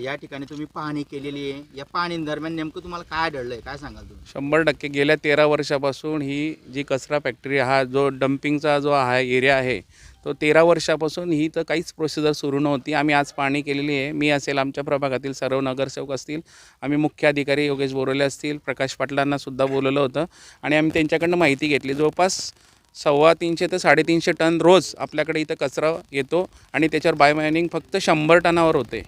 या ठिकाणी तुम्ही पाहणी केलेली आहे. या पाहणी दरम्यान नेमकं तुम्हाला काय आढळलंय, काय सांगाल तुम्ही? 100% गेल्या 13 वर्षापासून ही जी कचरा फॅक्टरी हा जो डम्पिंगचा जो आहे एरिया आहे तो 13 वर्षापासून ही तर काहीच प्रोसिजर सुरू नव्हती. आम्ही आज पाहणी केलेली आहे. मी असेल, आमच्या प्रभागातील सर्व नगरसेवक असतील, आम्ही मुख्य अधिकारी योगेश बोरोले असतील, प्रकाश पाटलांनासुद्धा बोलवलं होतं आणि आम्ही त्यांच्याकडनं माहिती घेतली. जवळपास 350 ते 350 टन रोज आपल्याकडे इथं कचरा येतो आणि त्याच्यावर बायोमायनिंग फक्त 100 टनावर होते.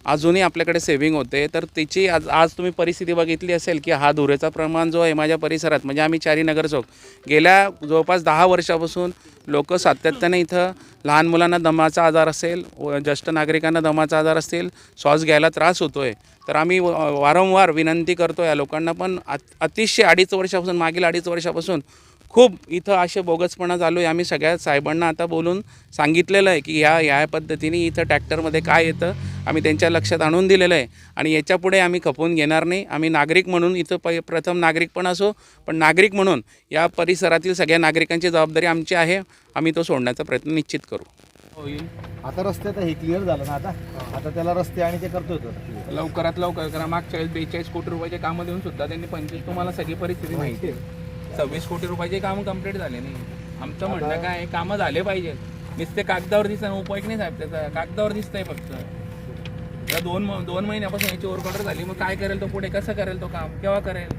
अजूनही आपल्याकडे सेव्हिंग होते. तर त्याची आज तुम्ही परिस्थिती बघितली असेल की हा धुरेचा प्रमाण जो आहे माझ्या परिसरात, म्हणजे आम्ही चारी नगरचौक गेल्या जवळपास 10 वर्षापासून लोक सातत्याने इथं लहान मुलांना दमाचा आजार असेल, ज्येष्ठ नागरिकांना दमाचा आजार असेल, श्वास घ्यायला त्रास होतो आहे. तर आम्ही वारंवार विनंती करतो या लोकांना, पण अतिशय 2.5 वर्षापासून, मागील 2.5 वर्षापासून खूप इथं असे बोगसपणा चालू आहे. आम्ही सगळ्या साहेबांना आता बोलून सांगितलेलं आहे की ह्या पद्धतीने इथं ट्रॅक्टरमध्ये काय येतं आम्ही त्यांच्या लक्षात आणून दिलेलं आहे आणि याच्यापुढे आम्ही खपवून घेणार नाही. आम्ही नागरिक म्हणून इथं प्रथम नागरिक पण असो, पण नागरिक म्हणून या परिसरातील सगळ्या नागरिकांची जबाबदारी आमची आहे. आम्ही तो सोडण्याचा प्रयत्न निश्चित करू. होईल आता रस्ते तर हे क्लिअर झालं ना. आता त्याला रस्ते आणि ते करतोय लवकरात लवकर करा. मागच्या 42 कोटी रुपयाचे कामं देऊन सुद्धा त्यांनी 25, तुम्हाला सगळी परिस्थिती माहिती आहे, 26 कोटी रुपयाचे कामं कंप्लीट झाले नाही. आमचं म्हणणं काय आहे, कामं झाले पाहिजे. नुसते कागदावर दिसणं उपयोग नाही साहेब, त्याचा कागदावर दिसतंय फक्त. या दोन महिन्यापासून याची ओरकडर झाली, मग काय करेल तो पुढे, कसं करेल तो काम, केव्हा करेल?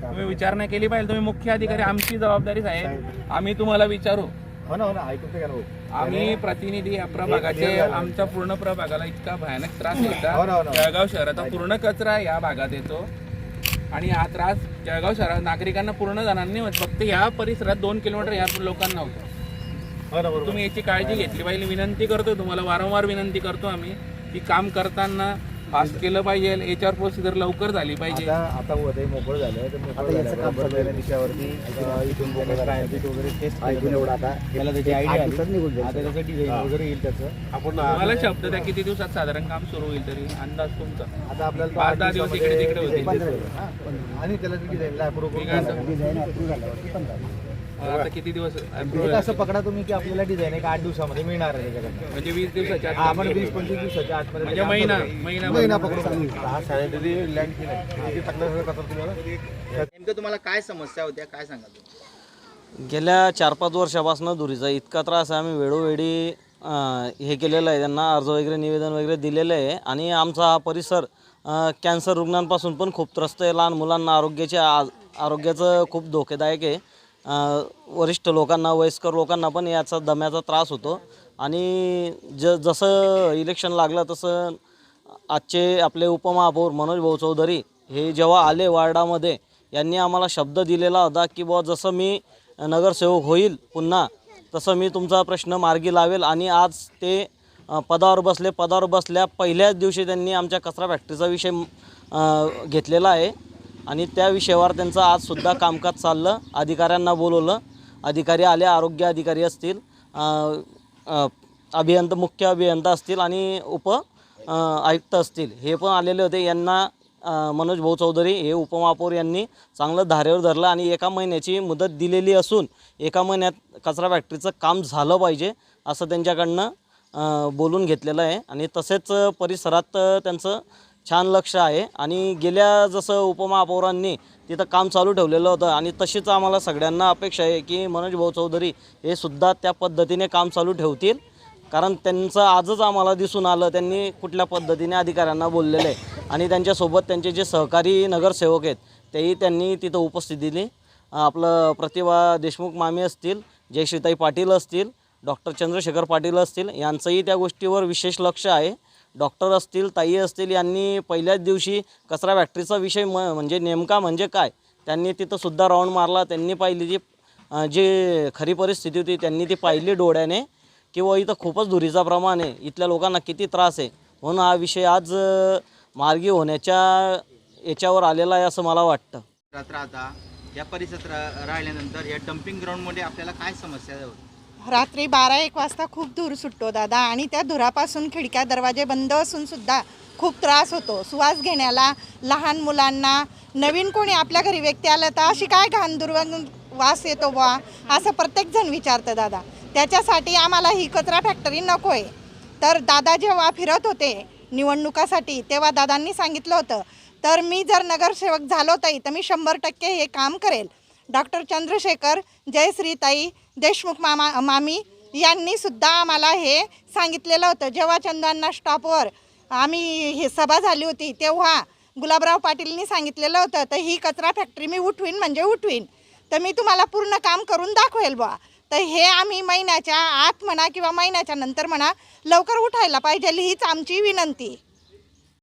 तुम्ही विचार नाही केली पाहिजे. तुम्ही मुख्य अधिकारी, आमची जबाबदारी साहेब. आम्ही तुम्हाला विचारू, हो ना ऐकून ते आम्ही प्रतिनिधी या प्रभागाचे, आमच्या पूर्ण प्रभागाला इतका भयानक त्रास होता. जळगाव शहराचा पूर्ण कचरा या भागात येतो आणि हा त्रास जळगाव शहरात नागरिकांना पूर्ण जणांनी होत, फक्त या परिसरात 2 किलोमीटर या लोकांना होतं. तुम्ही याची काळजी घेतली पाहिजे. विनंती करतो तुम्हाला, वारंवार विनंती करतो आम्ही की काम करताना फास्ट केलं पाहिजे, याच्यावर प्रोसिजर लवकर झाली पाहिजे. आता उद्या मोकळं झालं तर दिशेवरती इथून वगैरे टेस्ट एवढं आता त्याला त्याची आयडिया आता त्याचं डिझाईन वगैरे येईल त्याचं. आपण मला शब्द द्या किती दिवसात साधारण काम सुरू होईल, तरी अंदाज तुमचा? आता आपल्याला 5-10 दिवस इकडे तिकडे होतील आणि त्याला डिझाईन आता किती दिवस असं पकडा तुम्ही की आपल्याला डिझाईन एक 8 दिवसामध्ये मिळणार आहे त्याच्याकडे. म्हणजे 20 दिवसाच्या आत आपण 20-25 दिवसाच्या आतमध्ये म्हणजे महिना पकडू. हा सॅनिटरी लँड किती तक्रार करतात तुम्हाला? नेमकं तुम्हाला काय समस्या होत्या, काय सांगाल तुम्ही? गेल्या 4-5 वर्षापासून धुरीचा इतका त्रास आहे. आम्ही वेळोवेळी हे केलेलं आहे, त्यांना अर्ज वगैरे निवेदन वगैरे दिलेलं आहे आणि आमचा हा परिसर कॅन्सर रुग्णांपासून पण खूप त्रस्त आहे. लहान मुलांना आरोग्याचं खूप धोकेदायक आहे. वरिष्ठ लोकांना, वयस्कर लोकांना पण याचा दम्याचा त्रास होतो आणि जसं इलेक्शन लागलं तसं आजचे आपले उपमहापौर मनोज भाऊ चौधरी हे जेव्हा आले वार्डामध्ये, यांनी आम्हाला शब्द दिलेला होता की बुवा जसं मी नगरसेवक होईल पुन्हा तसं मी तुमचा प्रश्न मार्गी लावेल. आणि आज ते पदावर बसल्या पहिल्याच दिवशी त्यांनी आमच्या कचरा फॅक्टरीचा विषय घेतलेला आहे आणि त्या विषयावर त्यांचं आजसुद्धा कामकाज चाललं. अधिकाऱ्यांना बोलवलं, अधिकारी आले, आरोग्य अधिकारी असतील, मुख्य अभियंता असतील आणि आयुक्त असतील, हे पण आलेले होते. यांना मनोज भाऊ चौधरी हे उपमहापौर यांनी चांगलं धारेवर धरलं आणि 1 महिन्याची मुदत दिलेली असून 1 महिन्यात कचरा फॅक्टरीचं काम झालं पाहिजे असं त्यांच्याकडनं बोलून घेतलेलं आहे आणि तसेच परिसरात त्यांचं छान लक्ष आहे. आणि गेल्या जसं उपमहापौरांनी तिथं काम चालू ठेवलेलं होतं आणि तशीच आम्हाला सगळ्यांना अपेक्षा आहे की मनोज भाऊ चौधरी हे सुद्धा त्या पद्धतीने काम चालू ठेवतील. कारण त्यांचं आजच आम्हाला दिसून आलं, त्यांनी कुठल्या पद्धतीने अधिकाऱ्यांना बोललेलं आहे आणि त्यांच्यासोबत त्यांचे जे सहकारी नगरसेवक आहेत तेही त्यांनी तिथं उपस्थिती दिली. आपलं प्रतिभा देशमुख मामी असतील, जयश्रीताई पाटील असतील, डॉक्टर चंद्रशेखर पाटील असतील, यांचंही त्या गोष्टीवर विशेष लक्ष आहे. डॉक्टर असतील, ताई असतील, यांनी पहिल्याच दिवशी कचरा फॅक्टरीचा विषय म्हणजे नेमका म्हणजे काय त्यांनी तिथंसुद्धा राऊंड मारला. त्यांनी पाहिली जी खरी परिस्थिती होती त्यांनी ती पाहिली डोळ्याने किंवा इथं खूपच धुरीचा प्रमाण आहे, इथल्या लोकांना किती त्रास आहे, म्हणून हा विषय आज मार्गी होण्याच्या याच्यावर आलेला आहे असं मला वाटतं. राहता या परिसरात राहिल्यानंतर या डम्पिंग ग्राउंडमध्ये आपल्याला काय समस्या होती? रात्री 12-1 वाजता खूप धूर सुटतो दादा आणि त्या धुरापासून खिडक्या दरवाजे बंद असून सुद्धा खूप त्रास होतो. श्वास घेण्याला, लहान मुलांना, नवीन कोणी आपल्या घरी व्यक्ती आलं तर अशी काय घाण वास येतो बा असं प्रत्येकजण विचारतं दादा. त्याच्यासाठी आम्हाला ही कचरा फॅक्टरी नको आहे. तर दादा जेव्हा फिरत होते निवडणुकासाठी, तेव्हा दादांनी सांगितलं होतं. तर मी जर नगरसेवक झालो ताई तर मी 100% हे काम करेल. डॉक्टर चंद्रशेखर, जयश्रीताई, देशमुख मामी यांनी सुद्धा आम्हाला हे सांगितलेलं होतं. जेव्हा चंदना स्टॉपवर आम्ही हे सभा झाली होती तेव्हा गुलाबराव पाटीलनी सांगितलेलं होतं, तर ही कचरा फॅक्टरी मी उठवीन म्हणजे उठवीन, तर मी तुम्हाला पूर्ण काम करून दाखवेल बा. तर हे आम्ही महिन्याच्या आत म्हणा किंवा महिन्याच्या नंतर म्हणा लवकर उठायला पाहिजे, हीच आमची विनंती.